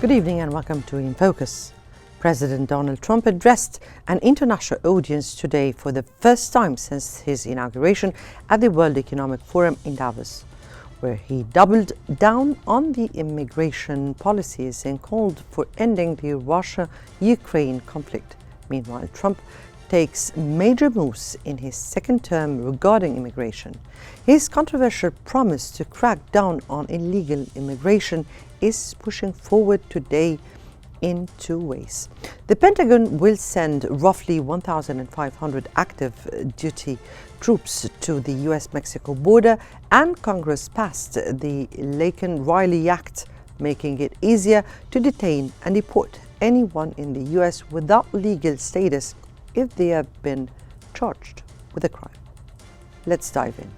Good evening and welcome to In Focus. President Donald Trump addressed an international audience today for the first time since his inauguration at the World Economic Forum in Davos, where he doubled down on the immigration policies and called for ending the Russia-Ukraine conflict. Meanwhile, Trump takes major moves in his second term regarding immigration. His controversial promise to crack down on illegal immigration is pushing forward today in two ways. The Pentagon will send roughly 1,500 active duty troops to the US-Mexico border, and Congress passed the Laken-Riley Act, making it easier to detain and deport anyone in the US without legal status if they have been charged with a crime. Let's dive in.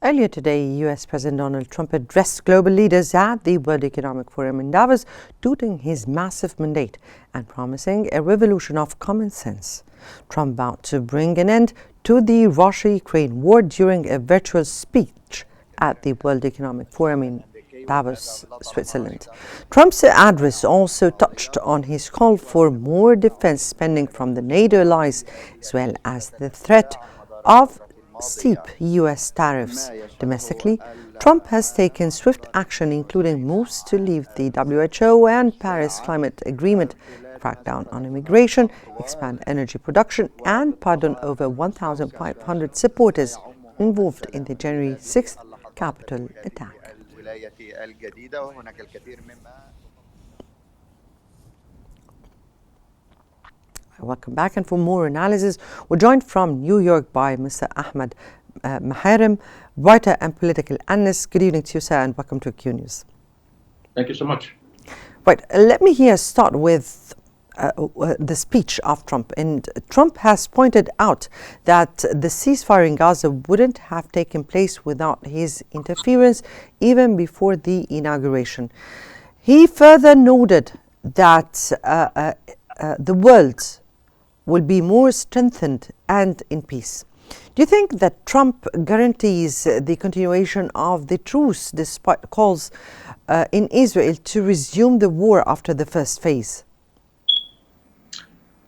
Earlier today, US President Donald Trump addressed global leaders at the World Economic Forum in Davos, touting his massive mandate and promising a revolution of common sense. Trump vowed to bring an end to the Russia-Ukraine war during a virtual speech at the World Economic Forum in Davos, Switzerland. Trump's address also touched on his call for more defense spending from the NATO allies, as well as the threat of steep US tariffs. Domestically, Trump has taken swift action, including moves to leave the WHO and Paris Climate Agreement, crack down on immigration, expand energy production, and pardon over 1,500 supporters involved in the January 6th Capitol attack. Welcome back, and for more analysis, we're joined from New York by Mr. Ahmed Maharem, writer and political analyst. Good evening to you, sir, and welcome to Qnews. Thank you so much. Right, let me here start with the speech of Trump. And Trump has pointed out that the ceasefire in Gaza wouldn't have taken place without his interference even before the inauguration. He further noted that the world will be more strengthened and in peace. Do you think that Trump guarantees the continuation of the truce despite calls in Israel to resume the war after the first phase?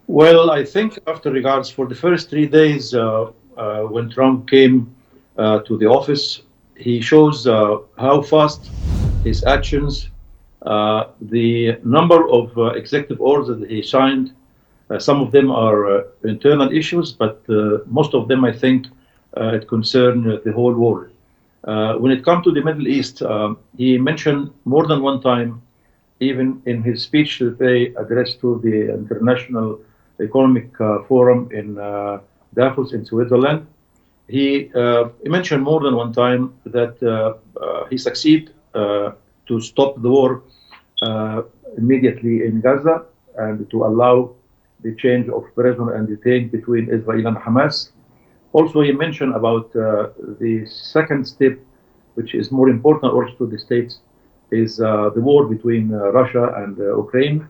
Well, I think after regards for the first 3 days when Trump came to the office, he shows how fast his actions, the number of executive orders that he signed. Some of them are internal issues, but most of them, I think, it concern the whole world. When it comes to the Middle East, he mentioned more than one time, even in his speech today addressed to the International Economic Forum in Davos in Switzerland, he mentioned more than one time that he succeeded to stop the war immediately in Gaza and to allow the change of prisoner and detained between Israel and Hamas. Also, he mentioned about the second step, which is more important also to the states, is the war between Russia and Ukraine.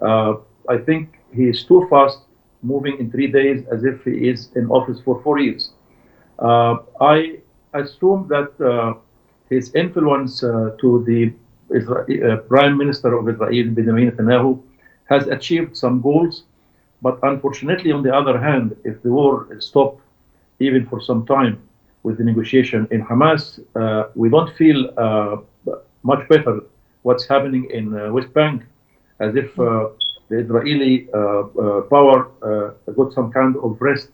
I think he is too fast, moving in 3 days as if he is in office for 4 years. I assume that his influence to the Prime Minister of Israel, Benjamin Netanyahu, has achieved some goals. But unfortunately, on the other hand, if the war is stopped even for some time with the negotiation in Hamas, we don't feel much better what's happening in West Bank, as if the Israeli power got some kind of rest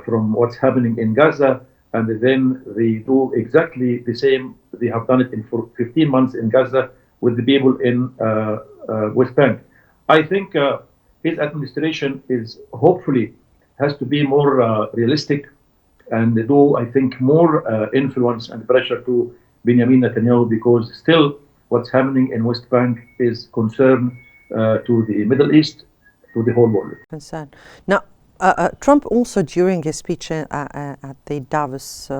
from what's happening in Gaza, and then they do exactly the same. They have done it for 15 months in Gaza with the people in West Bank. I think his administration is hopefully has to be more realistic and do, I think, more influence and pressure to Benjamin Netanyahu, because still what's happening in West Bank is concern to the Middle East, to the whole world. Concern. Now, Trump also, during his speech at the Davos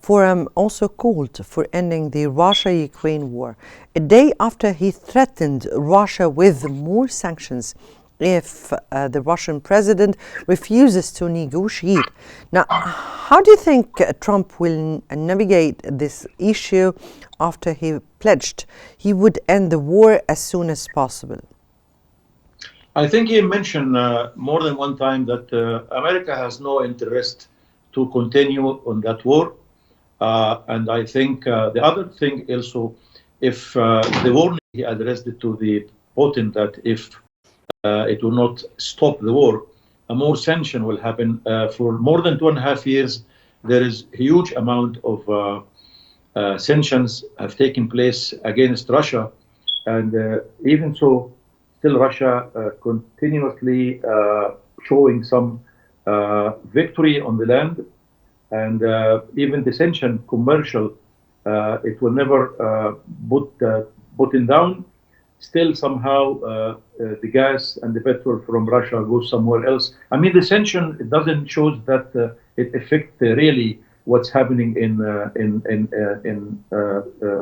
forum, also called for ending the Russia-Ukraine war, a day after he threatened Russia with more sanctions if the Russian president refuses to negotiate. Now, how do you think Trump will navigate this issue after he pledged he would end the war as soon as possible? I think he mentioned more than one time that America has no interest to continue on that war. And I think the other thing also, if the warning he addressed it to the Putin that if it will not stop the war, a more sanction will happen. For more than 2.5 years, there is a huge amount of sanctions have taken place against Russia. And even so, still Russia continuously showing some victory on the land. And even the sanction commercial, it will never put Putin down. Still somehow the gas and the petrol from Russia goes somewhere else. I mean, the sanction, it doesn't show that it affects really what's happening in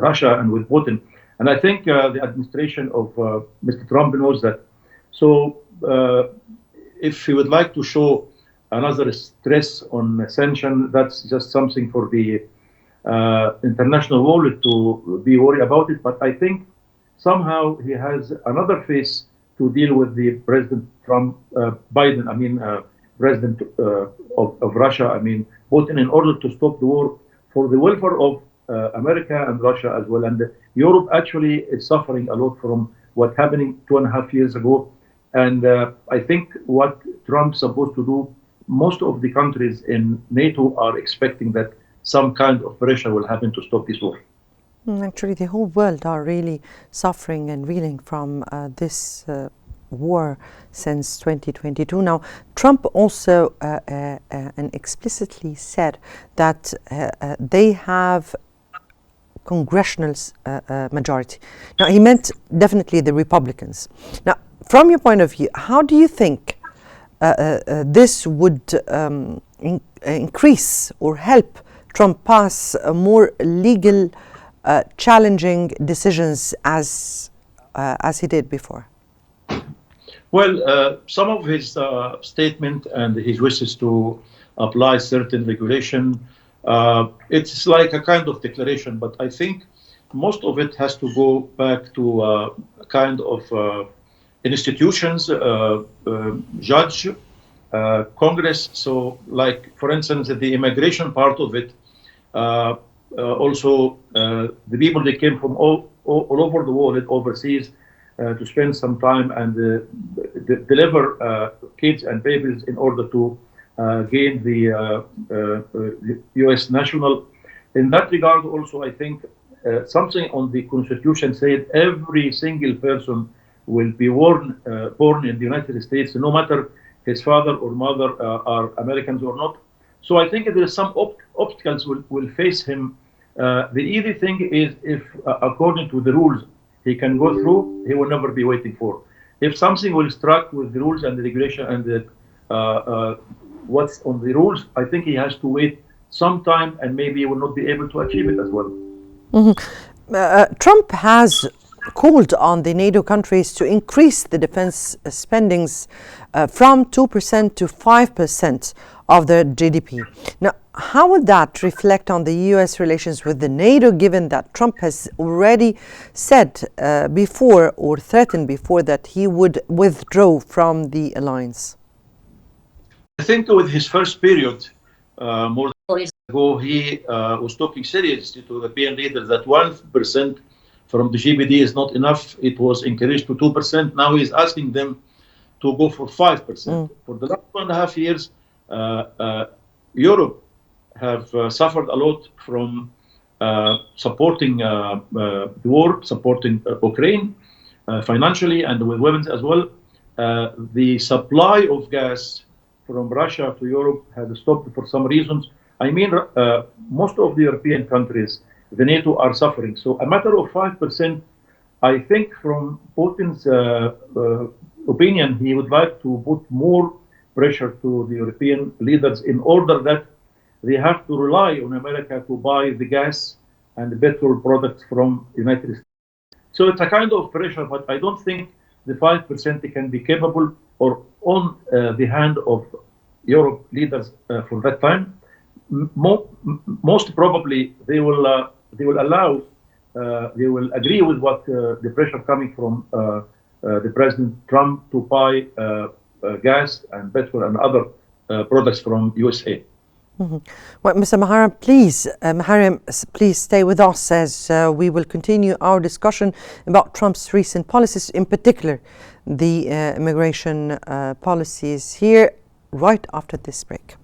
Russia and with Putin. And I think the administration of Mr. Trump knows that. So if he would like to show another stress on sanction, that's just something for the international world to be worried about it. But I think somehow he has another face to deal with the President Trump, Biden, I mean, President of Russia, I mean, Putin, in order to stop the war for the welfare of America and Russia as well. And Europe actually is suffering a lot from what happening 2.5 years ago. And I think what Trump's supposed to do, most of the countries in NATO are expecting that some kind of pressure will happen to stop this war. Actually, the whole world are really suffering and reeling from this war since 2022. Now, Trump also and explicitly said that they have congressional majority. Now, he meant definitely the Republicans. Now, from your point of view, how do you think this would increase or help Trump pass a more legal challenging decisions as he did before? Well, some of his statement and his wishes to apply certain regulation, it's like a kind of declaration, but I think most of it has to go back to a kind of institutions, judge, Congress. So, like, for instance, the immigration part of it, also the people that came from all over the world, overseas, to spend some time and deliver kids and babies in order to gain the U.S. national. In that regard, also, I think something on the Constitution said every single person will be born in the United States, no matter his father or mother are Americans or not. So I think there is some obstacles will face him. The easy thing is if, according to the rules, he can go through, he will never be waiting for. If something will strike with the rules and the regulation and the, what's on the rules, I think he has to wait some time and maybe he will not be able to achieve it as well. Mm-hmm. Trump has called on the NATO countries to increase the defense spendings from 2% to 5% of their GDP. Now, how would that reflect on the U.S. relations with the NATO, given that Trump has already said before or threatened before that he would withdraw from the alliance? I think with his first period, more than 4 years ago, he was talking seriously to the European leaders that 1% from the GDP is not enough. It was increased to 2%. Now he's asking them to go for 5%. For the last 2.5 years, Europe have suffered a lot from supporting the war, supporting Ukraine financially and with weapons as well. The supply of gas from Russia to Europe has stopped for some reasons. I mean, most of the European countries, the NATO are suffering. So a matter of 5%, I think from Putin's opinion, he would like to put more pressure to the European leaders in order that they have to rely on America to buy the gas and the petrol products from the United States. So it's a kind of pressure, but I don't think the 5% can be capable or on the hand of Europe leaders for that time. Most probably they will allow, they will agree with what the pressure coming from the President Trump to buy gas and petrol and other products from USA. Mm-hmm. Well, Mr. Maharim, please stay with us as we will continue our discussion about Trump's recent policies, in particular the immigration policies, here right after this break.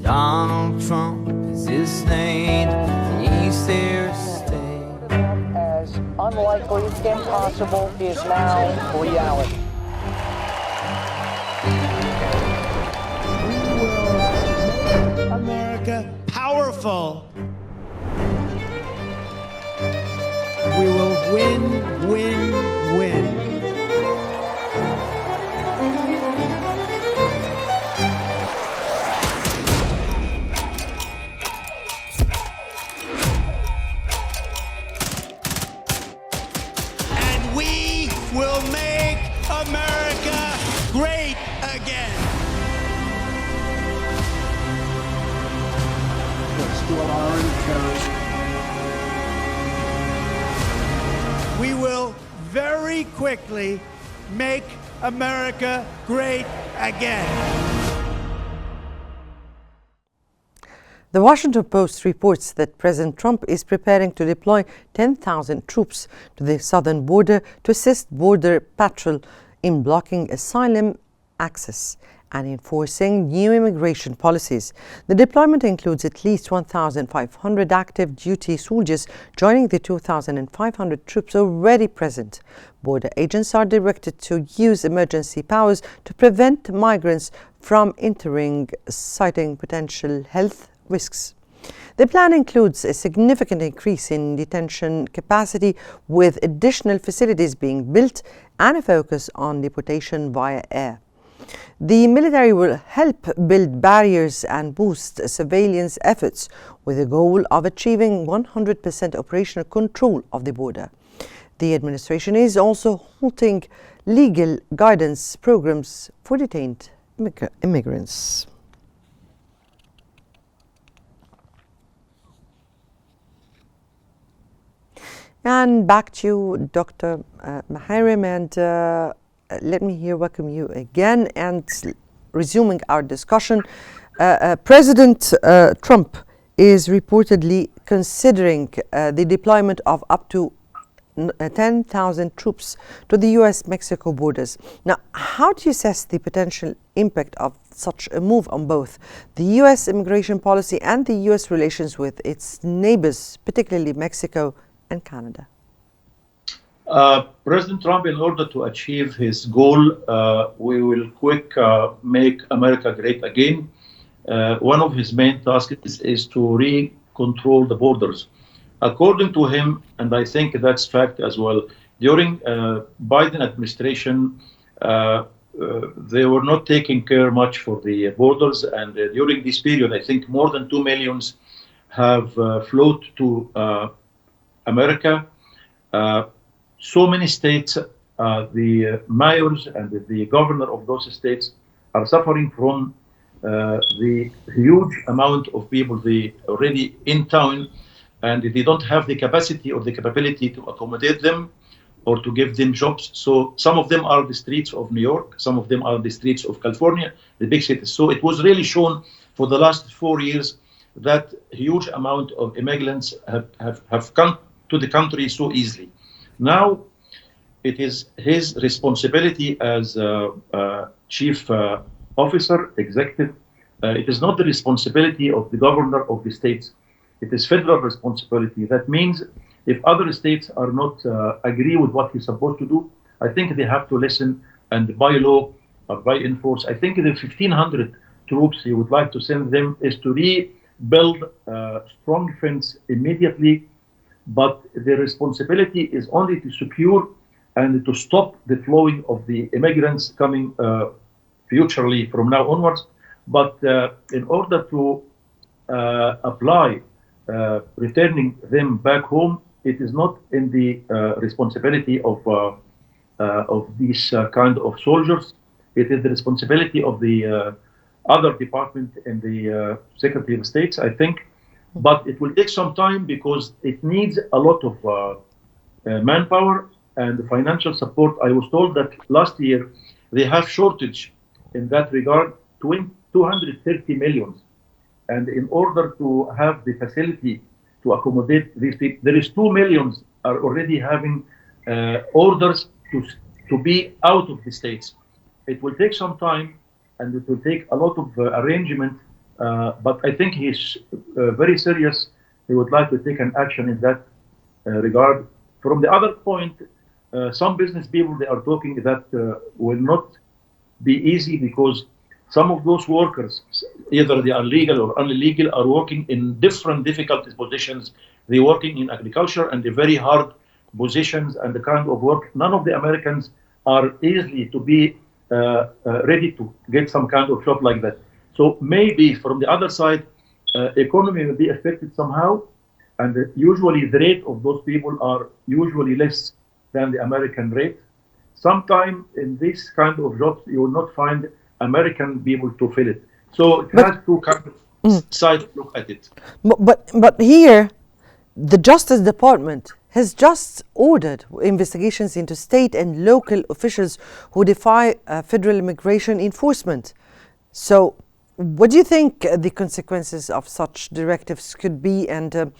Donald Trump is his name, and he's there to stay. As unlikely, impossible, is now reality. America powerful. We will win, win, win. And we will make America great again. We will very quickly make America great again. The Washington Post reports that President Trump is preparing to deploy 10,000 troops to the southern border to assist Border Patrol in blocking asylum access and enforcing new immigration policies. The deployment includes at least 1,500 active duty soldiers joining the 2,500 troops already present. Border agents are directed to use emergency powers to prevent migrants from entering, citing potential health risks. The plan includes a significant increase in detention capacity, with additional facilities being built and a focus on deportation via air. The military will help build barriers and boost surveillance efforts with the goal of achieving 100% operational control of the border. The administration is also halting legal guidance programs for detained immigrants. And back to you, Dr. Maharim, and let me here welcome you again and resuming our discussion. President Trump is reportedly considering the deployment of up to 10,000 troops to the US-Mexico borders. Now, how do you assess the potential impact of such a move on both the US immigration policy and the US relations with its neighbors, particularly Mexico and Canada? President Trump, in order to achieve his goal, we will make America great again. One of his main tasks is to re-control the borders. According to him, and I think that's fact as well, during Biden administration, they were not taking care much for the borders, and during this period, I think more than 2 million have flowed to America. So many states, the mayors and the governor of those states are suffering from the huge amount of people they already in town, and they don't have the capacity or the capability to accommodate them or to give them jobs. So some of them are the streets of New York, some of them are the streets of California, the big cities. So it was really shown for the last 4 years that huge amount of immigrants have come to the country so easily. Now, it is his responsibility as chief officer, executive. It is not the responsibility of the governor of the states. It is federal responsibility. That means if other states are not agree with what he's supposed to do, I think they have to listen and by law or by enforce. I think the 1,500 troops he would like to send them is to rebuild strong defense immediately, but the responsibility is only to secure and to stop the flowing of the immigrants coming futurely from now onwards. But in order to apply returning them back home, it is not in the responsibility of these kind of soldiers. It is the responsibility of the other department in the Secretary of State, I think. But it will take some time because it needs a lot of manpower and financial support. I was told that last year they have shortage in that regard, 230 million. And in order to have the facility to accommodate these people, there is 2 million are already having orders to be out of the States. It will take some time and it will take a lot of arrangement, but I think he's very serious. He would like to take an action in that regard. From the other point, some business people, they are talking that will not be easy because some of those workers, either they are legal or illegal, are working in different difficult positions. They're working in agriculture and the very hard positions and the kind of work. None of the Americans are easily to be ready to get some kind of job like that. So maybe from the other side, economy will be affected somehow. And usually the rate of those people are usually less than the American rate. Sometime in this kind of jobs, you will not find American people to fill it. So it has two kind of sides to look at it. But here, the Justice Department has just ordered investigations into state and local officials who defy federal immigration enforcement. So what do you think the consequences of such directives could be, and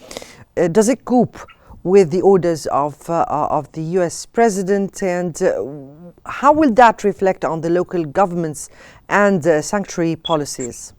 does it cope with the orders of the US president, and how will that reflect on the local governments and sanctuary policies?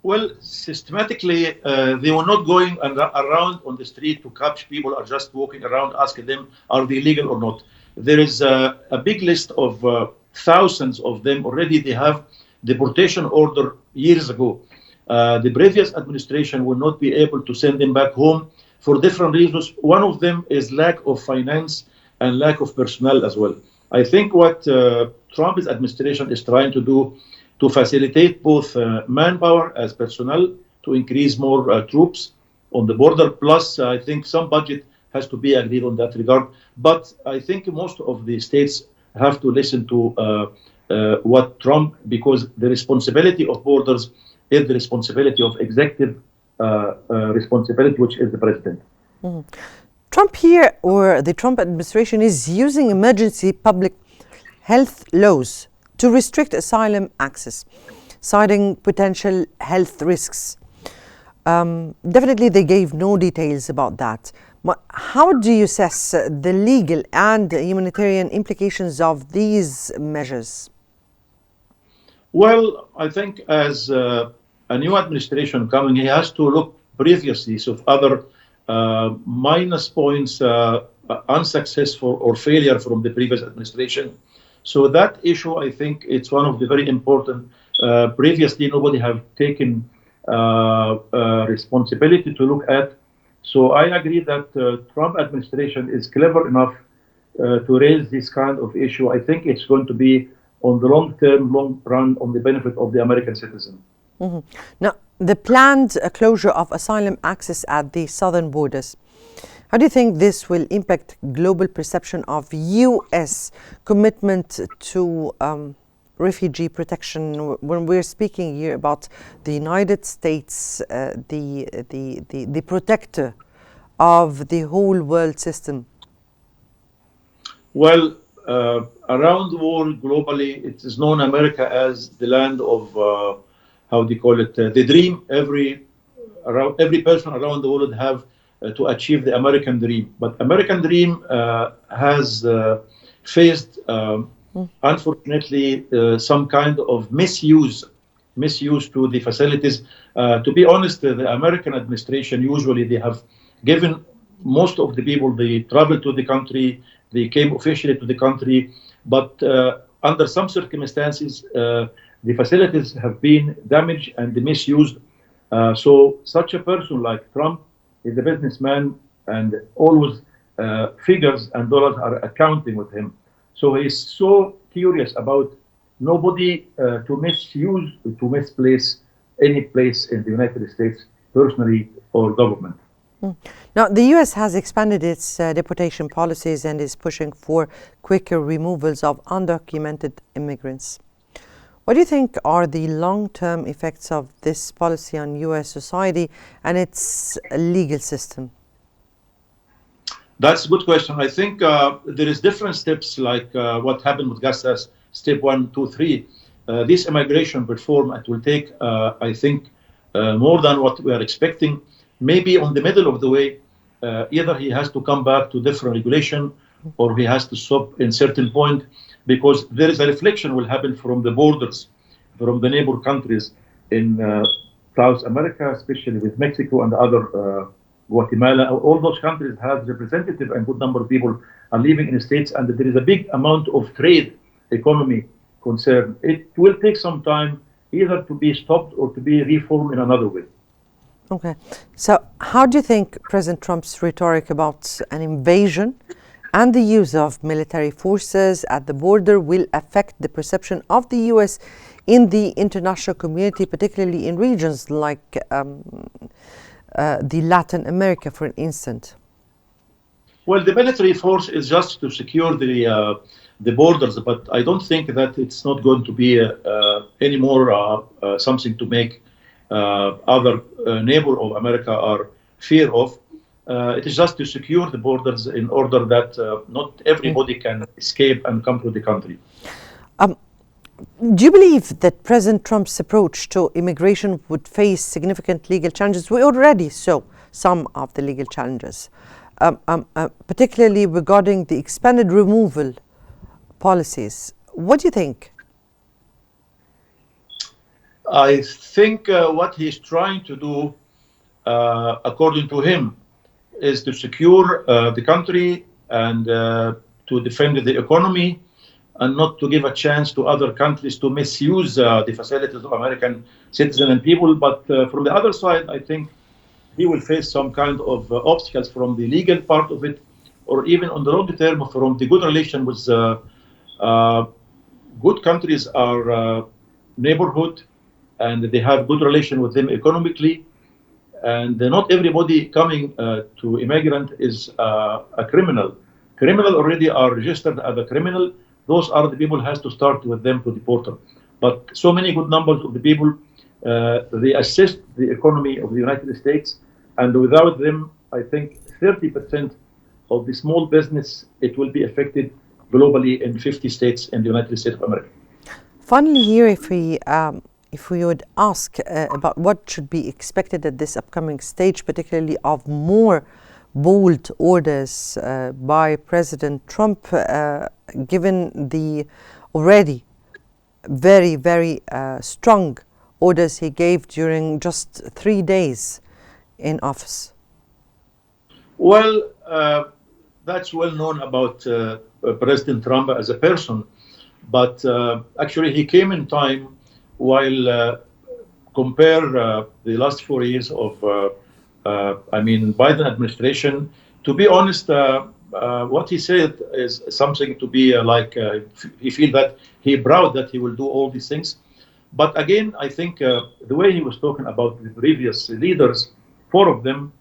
Well, systematically, they were not going around on the street to catch people, are just walking around asking them, are they legal or not? There is a big list of thousands of them already. They have deportation order years ago. The previous administration will not be able to send them back home for different reasons. One of them is lack of finance and lack of personnel as well. I think what Trump's administration is trying to do to facilitate both manpower as personnel, to increase more troops on the border, plus I think some budget has to be agreed on that regard. But I think most of the states have to listen to what Trump, because the responsibility of borders is the responsibility of executive responsibility, which is the president. Mm-hmm. Trump here, or the Trump administration, is using emergency public health laws to restrict asylum access, citing potential health risks. Definitely they gave no details about that. But how do you assess the legal and humanitarian implications of these measures? Well, I think as a new administration coming, he has to look previously of other minus points, unsuccessful or failure from the previous administration. So that issue, I think it's one of the very important. Previously, nobody have taken responsibility to look at. So I agree that Trump administration is clever enough to raise this kind of issue. I think it's going to be on the long term, long run, on the benefit of the American citizen. Mm-hmm. Now, the planned closure of asylum access at the southern borders, how do you think this will impact global perception of U.S. commitment to refugee protection? When we're speaking here about the United States, the protector of the whole world system? Well, around the world, globally, it is known America as the land of, how do you call it, the dream. Every person around the world have to achieve the American dream. But American dream has faced, unfortunately, some kind of misuse to the facilities. To be honest, the American administration, usually they have given most of the people, they travel to the country, they came officially to the country, but under some circumstances, the facilities have been damaged and misused. So such a person like Trump is a businessman, and always figures and dollars are accounting with him. So he's so curious about nobody to misuse, to misplace any place in the United States, personally or government. Now, the U.S. has expanded its deportation policies and is pushing for quicker removals of undocumented immigrants. What do you think are the long-term effects of this policy on U.S. society and its legal system? That's a good question. I think there is different steps, like what happened with Gaza, step 1, 2, 3. This immigration reform, it will take, I think, more than what we are expecting. Maybe on the middle of the way, either he has to come back to different regulation, or he has to stop in certain point, because there is a reflection will happen from the borders, from the neighbor countries in South America, especially with Mexico and other Guatemala. All those countries have representative and good number of people are living in the States, and there is a big amount of trade economy concern. It will take some time either to be stopped or to be reformed in another way. Okay. So how do you think President Trump's rhetoric about an invasion and the use of military forces at the border will affect the perception of the U.S. in the international community, particularly in regions like the Latin America, for instance? Well, the military force is just to secure the borders, but I don't think that it's not going to be any more something to make other neighbor of America are fear of. It is just to secure the borders in order that not everybody can escape and come to the country. Do you believe that President Trump's approach to immigration would face significant legal challenges? We already saw some of the legal challenges, particularly regarding the expanded removal policies. What do you think? I think what he's trying to do, according to him, is to secure the country and to defend the economy, and not to give a chance to other countries to misuse the facilities of American citizens and people. But from the other side, I think he will face some kind of obstacles from the legal part of it, or even on the long term from the good relation with good countries are neighborhood, and they have good relation with them economically. And not everybody coming to immigrant is a criminal. Criminal already are registered as a criminal. Those are the people has to start with them to deport them. But so many good numbers of the people, they assist the economy of the United States. And without them, I think 30% of the small business, it will be affected globally in 50 states in the United States of America. Finally here, if we would ask about what should be expected at this upcoming stage, particularly of more bold orders by President Trump, given the already very, very strong orders he gave during just 3 days in office? Well, that's well known about President Trump as a person, but actually he came in time while compare the last 4 years of Biden administration. To be honest, what he said is something to be he feel that he proud that he will do all these things. But again, I think the way he was talking about the previous leaders, 4 of them,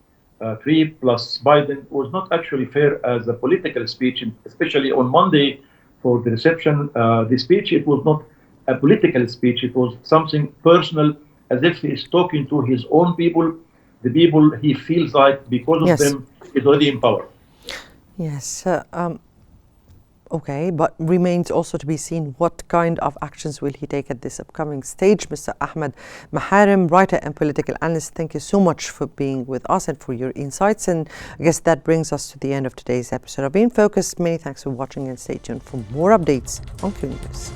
3 plus Biden, was not actually fair as a political speech, especially on Monday for the reception. The speech, it was not a political speech, it was something personal, as if he's talking to his own people, the people he feels like because of them is already in power. Yes. Okay, but remains also to be seen what kind of actions will he take at this upcoming stage. Mr. Ahmed Maharem, writer and political analyst, thank you so much for being with us and for your insights. And I guess that brings us to the end of today's episode of In Focus. Many thanks for watching, and stay tuned for more updates on Qnews.